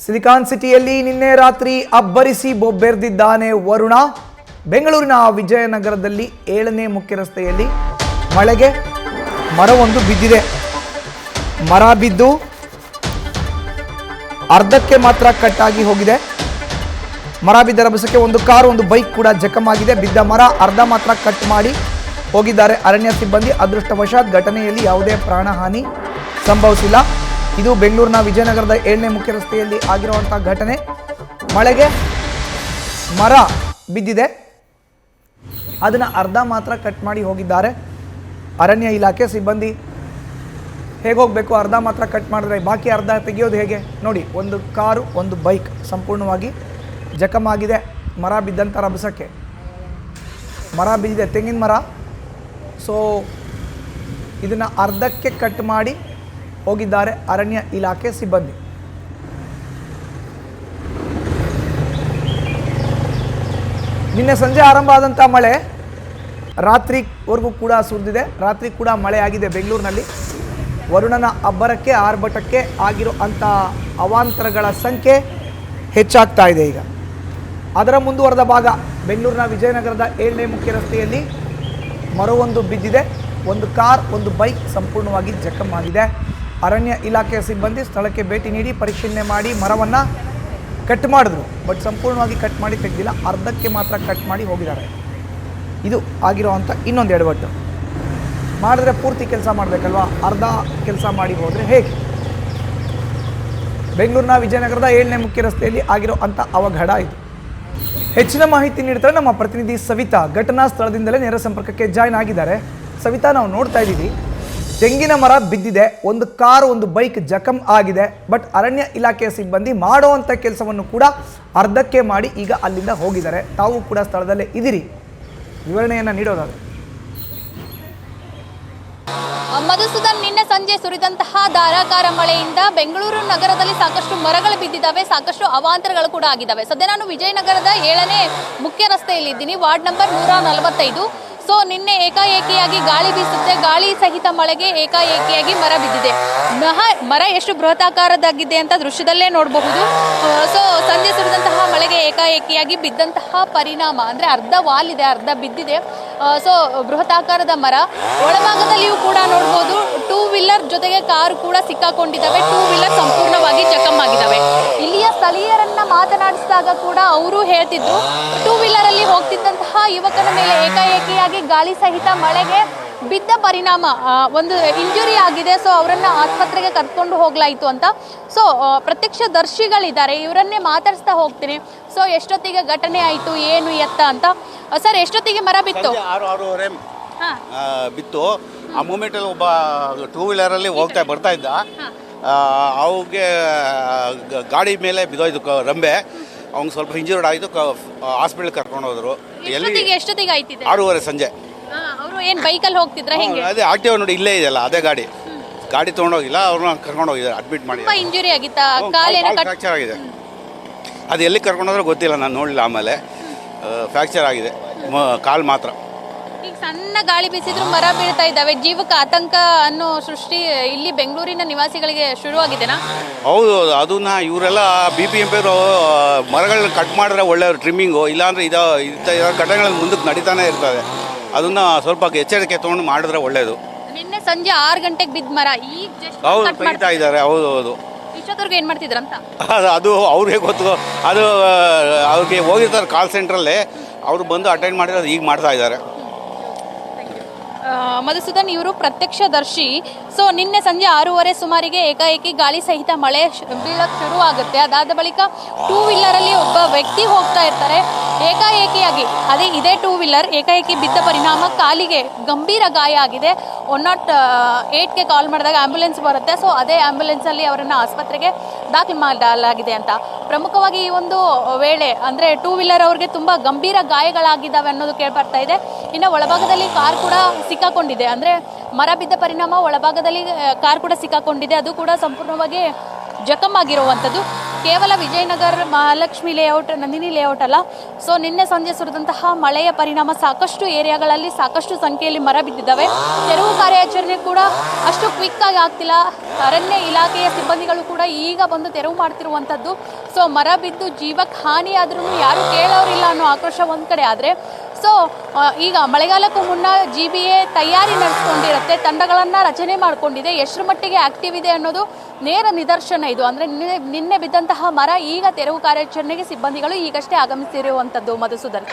Silicon ಸಿಟಿಯಲ್ಲಿ ನಿನ್ನೆ ರಾತ್ರಿ ಅಬ್ಬರಿಸಿ ಬೊಬ್ಬೆರೆದಿದ್ದಾನೆ ವರುಣ. ಬೆಂಗಳೂರಿನ ವಿಜಯನಗರದಲ್ಲಿ 7ನೇ ಮುಖ್ಯ ರಸ್ತೆಯಲ್ಲಿ ಮಳೆಗೆ ಮರವೊಂದು ಬಿದ್ದಿದೆ. ಮರ ಬಿದ್ದು ಅರ್ಧಕ್ಕೆ ಮಾತ್ರ ಕಟ್ಟಾಗಿ ಹೋಗಿದೆ. ಮರ ಬಿದ್ದ ರಭಸಕ್ಕೆ ಒಂದು ಕಾರು ಒಂದು ಬೈಕ್ ಕೂಡ ಜಖಮಾಗಿದೆ. ಬಿದ್ದ ಮರ ಅರ್ಧ ಮಾತ್ರ ಕಟ್ ಮಾಡಿ ಹೋಗಿದ್ದಾರೆ ಅರಣ್ಯ ಸಿಬ್ಬಂದಿ. ಅದೃಷ್ಟವಶಾತ್ ಘಟನೆಯಲ್ಲಿ ಯಾವುದೇ ಪ್ರಾಣಹಾನಿ ಸಂಭವಿಸಿಲ್ಲ. ಇದು ಬೆಂಗಳೂರಿನ ವಿಜಯನಗರದ 7ನೇ ಮುಖ್ಯ ರಸ್ತೆಯಲ್ಲಿ ಆಗಿರುವಂತಹ ಘಟನೆ. ಮಳೆಗೆ ಮರ ಬಿದ್ದಿದೆ, ಅದನ್ನು ಅರ್ಧ ಮಾತ್ರ ಕಟ್ ಮಾಡಿ ಹೋಗಿದ್ದಾರೆ ಅರಣ್ಯ ಇಲಾಖೆ ಸಿಬ್ಬಂದಿ. ಹೇಗೆ ಹೋಗಬೇಕು? ಅರ್ಧ ಮಾತ್ರ ಕಟ್ ಮಾಡಿದ್ರೆ ಬಾಕಿ ಅರ್ಧ ತೆಗೆಯೋದು ಹೇಗೆ ನೋಡಿ. ಒಂದು ಕಾರು ಒಂದು ಬೈಕ್ ಸಂಪೂರ್ಣವಾಗಿ ಜಖಮಾಗಿದೆ ಮರ ಬಿದ್ದಂಥ ರಭಸಕ್ಕೆ. ಮರ ಬಿದ್ದಿದೆ, ತೆಂಗಿನ ಮರ. ಸೊ ಇದನ್ನು ಅರ್ಧಕ್ಕೆ ಕಟ್ ಮಾಡಿ ಹೋಗಿದ್ದಾರೆ ಅರಣ್ಯ ಇಲಾಖೆ ಸಿಬ್ಬಂದಿ. ನಿನ್ನೆ ಸಂಜೆ ಆರಂಭ ಆದಂಥ ಮಳೆ ರಾತ್ರಿವರೆಗೂ ಕೂಡ ಸುರಿದಿದೆ. ರಾತ್ರಿ ಕೂಡ ಮಳೆ ಆಗಿದೆ ಬೆಂಗಳೂರಿನಲ್ಲಿ. ವರುಣನ ಅಬ್ಬರಕ್ಕೆ ಆರ್ಭಟಕ್ಕೆ ಆಗಿರೋ ಅಂಥ ಅವಾಂತರಗಳ ಸಂಖ್ಯೆ ಹೆಚ್ಚಾಗ್ತಾ ಇದೆ. ಈಗ ಅದರ ಮುಂದುವರೆದ ಭಾಗ ಬೆಂಗಳೂರಿನ ವಿಜಯನಗರದ 7ನೇ ಮುಖ್ಯ ರಸ್ತೆಯಲ್ಲಿ ಮರವೊಂದು ಬಿದ್ದಿದೆ. ಒಂದು ಕಾರ್ ಒಂದು ಬೈಕ್ ಸಂಪೂರ್ಣವಾಗಿ ಜಖಮಾಗಿದೆ. ಅರಣ್ಯ ಇಲಾಖೆಯ ಸಿಬ್ಬಂದಿ ಸ್ಥಳಕ್ಕೆ ಭೇಟಿ ನೀಡಿ ಪರಿಶೀಲನೆ ಮಾಡಿ ಮರವನ್ನು ಕಟ್ ಮಾಡಿದ್ರು. ಬಟ್ ಸಂಪೂರ್ಣವಾಗಿ ಕಟ್ ಮಾಡಿ ತೆಗೆದಿಲ್ಲ, ಅರ್ಧಕ್ಕೆ ಮಾತ್ರ ಕಟ್ ಮಾಡಿ ಹೋಗಿದ್ದಾರೆ. ಇದು ಆಗಿರೋವಂಥ ಇನ್ನೊಂದು ಎಡವಟ್ಟು. ಮಾಡಿದ್ರೆ ಪೂರ್ತಿ ಕೆಲಸ ಮಾಡಬೇಕಲ್ವಾ? ಅರ್ಧ ಕೆಲಸ ಮಾಡಿ ಹೋದರೆ ಹೇಗೆ? ಬೆಂಗಳೂರಿನ ವಿಜಯನಗರದ 7ನೇ ಮುಖ್ಯ ರಸ್ತೆಯಲ್ಲಿ ಆಗಿರೋ ಅಂಥ ಅವಘಡ ಇದು. ಹೆಚ್ಚಿನ ಮಾಹಿತಿ ನೀಡ್ತಾರೆ ನಮ್ಮ ಪ್ರತಿನಿಧಿ ಸವಿತಾ. ಘಟನಾ ಸ್ಥಳದಿಂದಲೇ ನೇರ ಸಂಪರ್ಕಕ್ಕೆ ಜಾಯ್ನ್ ಆಗಿದ್ದಾರೆ. ಸವಿತಾ, ನಾವು ನೋಡ್ತಾ ಇದ್ದೀವಿ ತೆಂಗಿನ ಮರ ಬಿದ್ದಿದೆ, ಒಂದು ಕಾರು ಒಂದು ಬೈಕ್ ಜಖಮ್ ಆಗಿದೆ. ಬಟ್ ಅರಣ್ಯ ಇಲಾಖೆಯ ಸಿಬ್ಬಂದಿ ಮಾಡುವಂಥ ಕೆಲಸವನ್ನು ಕೂಡ ಅರ್ಧಕ್ಕೆ ಮಾಡಿ ಈಗ ಅಲ್ಲಿಂದ ಹೋಗಿದ್ದಾರೆ. ತಾವು ಕೂಡ ಸ್ಥಳದಲ್ಲೇ ಇದ್ದೀರಿ, ವಿವರಣೆಯನ್ನು ನೀಡೋದಾದ್ರೆ. ಮಧುಸೂದನ್, ನಿನ್ನೆ ಸಂಜೆ ಸುರಿದಂತಹ ಧಾರಾಕಾರ ಮಳೆಯಿಂದ ಬೆಂಗಳೂರು ನಗರದಲ್ಲಿ ಸಾಕಷ್ಟು ಮರಗಳು ಬಿದ್ದಿದ್ದಾವೆ, ಸಾಕಷ್ಟು ಅವಾಂತರಗಳು ಕೂಡ ಆಗಿದ್ದಾವೆ. ಸದ್ಯ ನಾನು ವಿಜಯನಗರದ 7ನೇ ಮುಖ್ಯ ರಸ್ತೆಯಲ್ಲಿ ಇದ್ದೀನಿ, ವಾರ್ಡ್ ನಂಬರ್ 145. ಸೊ ನಿನ್ನೆ ಏಕಾಏಕಿಯಾಗಿ ಗಾಳಿ ಬೀಸುತ್ತೆ, ಗಾಳಿ ಸಹಿತ ಮಳೆಗೆ ಏಕಾಏಕಿಯಾಗಿ ಮರ ಬಿದ್ದಿದೆ. ಮರ ಎಷ್ಟು ಬೃಹತಾಕಾರದಾಗಿದೆ ಅಂತ ದೃಶ್ಯದಲ್ಲೇ ನೋಡಬಹುದು. ಸೊ ಸಂಜೆ ಸುರಿದಂತಹ ಮಳೆಗೆ ಏಕಾಏಕಿಯಾಗಿ ಬಿದ್ದಂತಹ ಪರಿಣಾಮ ಅಂದರೆ ಅರ್ಧ ವಾಲ್ ಇದೆ, ಅರ್ಧ ಬಿದ್ದಿದೆ. ಸೊ ಬೃಹತಾಕಾರದ ಮರ. ಒಳಭಾಗದಲ್ಲಿಯೂ ಕೂಡ ನೋಡ್ಬೋದು, 2 ವೀಲರ್ ಜೊತೆಗೆ ಕಾರು ಕೂಡ ಸಿಕ್ಕಾಕೊಂಡಿದ್ದಾವೆ. 2 ವೀಲರ್ ಸಂಪೂರ್ಣವಾಗಿ ಜಖಮ್ ಆಗಿದ್ದಾವೆ. ಇಲ್ಲಿಯ ಸ್ಥಳೀಯರನ್ನ ಮಾತನಾಡಿಸಿದಾಗ ಕೂಡ ಅವರು ಹೇಳ್ತಿದ್ರು, 2 ವೀಲರಲ್ಲಿ ಹೋಗ್ತಿದ್ದಂತಹ ಯುವಕನ ಮೇಲೆ ಏಕಾಏಕಿಯಾಗಿ ಗಾಳಿ ಸಹಿತ ಮಳೆಗೆ ಬಿದ್ದ ಪರಿಣಾಮ ಒಂದು ಇಂಜುರಿ ಆಗಿದೆ. ಸೊ ಅವರನ್ನ ಆಸ್ಪತ್ರೆಗೆ ಕರ್ಕೊಂಡು ಹೋಗ್ಲಾಯಿತು ಅಂತ. ಸೊ ಪ್ರತ್ಯಕ್ಷದರ್ಶಿಗಳಿದ್ದಾರೆ, ಇವರನ್ನೇ ಮಾತಾಡಿಸ್ತಾ ಹೋಗ್ತೀನಿ. ಸೊ ಎಷ್ಟೊತ್ತಿಗೆ ಘಟನೆ ಆಯಿತು, ಏನು ಎತ್ತ ಅಂತ. ಸರ್, ಎಷ್ಟೊತ್ತಿಗೆ ಮರ ಬಿತ್ತು? 6:30 ಬಿತ್ತು. ಆ ಮೂಮೆಂಟಲ್ಲಿ ಒಬ್ಬ 2 ವೀಲರಲ್ಲಿ ಬರ್ತಾ ಇದ್ದ. ಅವ್ಗೆ ಗಾಡಿ ಮೇಲೆ ಬಿದ್ದೋಯ್ತು ರಂಬೆ. ಅವ್ನಿಗೆ ಸ್ವಲ್ಪ ಇಂಜೂರ್ಡ್ ಆಯಿತು, ಹಾಸ್ಪಿಟಲ್ಗೆ ಕರ್ಕೊಂಡು ಹೋದ್ರು. ಎಷ್ಟೊತ್ತಿಗೆ ಆಯ್ತಿದೆ? 6:30 ಸಂಜೆ. ಅವರು ಏನು ಬೈಕಲ್ಲಿ ಹೋಗ್ತಿದ್ರ? ಹೆಂಗೆ? ಅದೇ ಆಕ್ಟಿವ್ ನೋಡಿ, ಇಲ್ಲೇ ಇದೆಯಲ್ಲ ಅದೇ ಗಾಡಿ ತೊಗೊಂಡೋಗಿಲ್ಲ, ಅವ್ರನ್ನ ಕರ್ಕೊಂಡು ಹೋಗಿದ್ದಾರೆ, ಅಡ್ಮಿಟ್ ಮಾಡಿ. ಇಂಜುರಿ ಆಗಿತ್ತಾ? ಕಾಲೇನ ಫ್ರಾಕ್ಚರ್ ಆಗಿದೆ. ಅದು ಎಲ್ಲಿ ಕರ್ಕೊಂಡೋದ್ರೆ ಗೊತ್ತಿಲ್ಲ, ನಾನು ನೋಡಲಿಲ್ಲ. ಆಮೇಲೆ ಫ್ರಾಕ್ಚರ್ ಆಗಿದೆ ಕಾಲು ಮಾತ್ರ. ಈಗ ಸಣ್ಣ ಗಾಳಿ ಬೀಸಿದ್ರು ಮರ ಬೀಳ್ತಾ ಇದ್ದಾವೆ, ಜೀವಕ್ಕೆ ಆತಂಕ ಅನ್ನೋ ಸೃಷ್ಟಿ ಇಲ್ಲಿ ಬೆಂಗಳೂರಿನ ನಿವಾಸಿಗಳಿಗೆ ಶುರುವಾಗಿದೆನಾ? ಹೌದು, ಅದನ್ನ ಇವರೆಲ್ಲ BBMP ಮರಗಳನ್ನ ಕಟ್ ಮಾಡಿದ್ರೆ ಒಳ್ಳೆಯವರು, ಟ್ರಿಮ್ಮಿಂಗು. ಇಲ್ಲಾಂದರೆ ಇದರ ಘಟನೆಗಳು ಮುಂದಕ್ಕೆ ನಡೀತಾನೆ ಇರ್ತದೆ. ಅದನ್ನ ಸ್ವಲ್ಪ ಎಚ್ಚರಿಕೆ ತೊಗೊಂಡು ಮಾಡಿದ್ರೆ ಒಳ್ಳೆಯದು. ನಿನ್ನೆ ಸಂಜೆ 6 ಗಂಟೆಗೆ ಬಿದ್ದ ಮರ ಈಗ ಹೌದು ತೆಗಿತಾ ಇದ್ದಾರೆ. ಹೌದು ಇಷ್ಟೊತ್ತವರೆಗೂ ಏನು ಮಾಡ್ತಿದ್ರಂತ ಅದು ಅವ್ರಿಗೆ ಗೊತ್ತು. ಅದು ಅವ್ರಿಗೆ ಹೋಗಿರ್ತಾರೆ ಕಾಲ್ ಸೆಂಟ್ರಲ್ಲೇ, ಅವರು ಬಂದು ಅಟೆಂಡ್ ಮಾಡಿರೋದು ಈಗ ಮಾಡ್ತಾ ಇದ್ದಾರೆ. ಮಧುಸೂದನ್, ಇವರು ಪ್ರತ್ಯಕ್ಷದರ್ಶಿ. ಸೊ ನಿನ್ನೆ ಸಂಜೆ 6:30 ಸುಮಾರಿಗೆ ಏಕಾಏಕಿ ಗಾಳಿ ಸಹಿತ ಮಳೆ ಬೀಳಕ್ಕೆ ಶುರು ಆಗುತ್ತೆ. ಅದಾದ ಬಳಿಕ 2 ವೀಲರಲ್ಲಿ ಒಬ್ಬ ವ್ಯಕ್ತಿ ಹೋಗ್ತಾ ಇರ್ತಾರೆ. ಏಕಾಏಕಿಯಾಗಿ ಇದೇ 2 ವೀಲರ್ ಏಕಾಏಕಿ ಬಿದ್ದ ಪರಿಣಾಮ ಕಾಲಿಗೆ ಗಂಭೀರ ಗಾಯ ಆಗಿದೆ. 108ಗೆ ಕಾಲ್ ಮಾಡಿದಾಗ ಆಂಬ್ಯುಲೆನ್ಸ್ ಬರುತ್ತೆ. ಸೊ ಅದೇ ಆಂಬ್ಯುಲೆನ್ಸಲ್ಲಿ ಅವರನ್ನು ಆಸ್ಪತ್ರೆಗೆ ದಾಖಲು ಮಾಡಲಾಗಿದೆ ಅಂತ. ಪ್ರಮುಖವಾಗಿ ಈ ಒಂದು ವೇಳೆ ಅಂದರೆ 2 ವೀಲರ್ ಅವ್ರಿಗೆ ತುಂಬ ಗಂಭೀರ ಗಾಯಗಳಾಗಿದ್ದಾವೆ ಅನ್ನೋದು ಕೇಳ್ಬರ್ತಾ ಇದೆ. ಇನ್ನು ಒಳಭಾಗದಲ್ಲಿ ಕಾರ್ ಕೂಡ ಸಿಕ್ಕಾಕೊಂಡಿದೆ, ಅಂದರೆ ಮರ ಬಿದ್ದ ಪರಿಣಾಮ ಒಳಭಾಗದಲ್ಲಿ ಕಾರ್ ಕೂಡ ಸಿಕ್ಕಾಕೊಂಡಿದೆ. ಅದು ಕೂಡ ಸಂಪೂರ್ಣವಾಗಿ ಜಖಮ್ ಆಗಿರುವಂಥದ್ದು. ಕೇವಲ ವಿಜಯನಗರ ಮಹಾಲಕ್ಷ್ಮಿ ಲೇಔಟ್, ನಂದಿನಿ ಲೇಔಟ್ ಅಲ್ಲ. ಸೊ ನಿನ್ನೆ ಸಂಜೆ ಸುರಿದಂತಹ ಮಳೆಯ ಪರಿಣಾಮ ಸಾಕಷ್ಟು ಏರಿಯಾಗಳಲ್ಲಿ ಸಾಕಷ್ಟು ಸಂಖ್ಯೆಯಲ್ಲಿ ಮರ ಬಿದ್ದಿದ್ದಾವೆ. ತೆರವು ಕಾರ್ಯಾಚರಣೆ ಕೂಡ ಅಷ್ಟು ಕ್ವಿಕ್ ಆಗಿ ಆಗ್ತಿಲ್ಲ. ಅರಣ್ಯ ಇಲಾಖೆಯ ಸಿಬ್ಬಂದಿಗಳು ಕೂಡ ಈಗ ಬಂದು ತೆರವು ಮಾಡ್ತಿರುವಂಥದ್ದು. ಸೊ ಮರ ಬಿದ್ದು ಜೀವಕ್ಕೆ ಹಾನಿ ಆದ್ರೂ ಯಾರು ಕೇಳೋರಿಲ್ಲ ಅನ್ನೋ ಆಕ್ರೋಶ ಒಂದು ಕಡೆ ಆದರೆ, ಸೊ ಈಗ ಮಳೆಗಾಲಕ್ಕೂ ಮುನ್ನ GBA ತಯಾರಿ ನಡೆಸ್ಕೊಂಡಿರುತ್ತೆ, ತಂಡಗಳನ್ನು ರಚನೆ ಮಾಡಿಕೊಂಡಿದೆ. ಎಷ್ಟರ ಮಟ್ಟಿಗೆ ಆಕ್ಟಿವ್ ಇದೆ ಅನ್ನೋದು ನೇರ ನಿದರ್ಶನ ಇದು. ಅಂದರೆ ನಿನ್ನೆ ಬಿದ್ದಂತಹ ಮರ ಈಗ ತೆರವು ಕಾರ್ಯಾಚರಣೆಗೆ ಸಿಬ್ಬಂದಿಗಳು ಈಗಷ್ಟೇ ಆಗಮಿಸಿರುವಂಥದ್ದು. ಮಧುಸೂದನ್.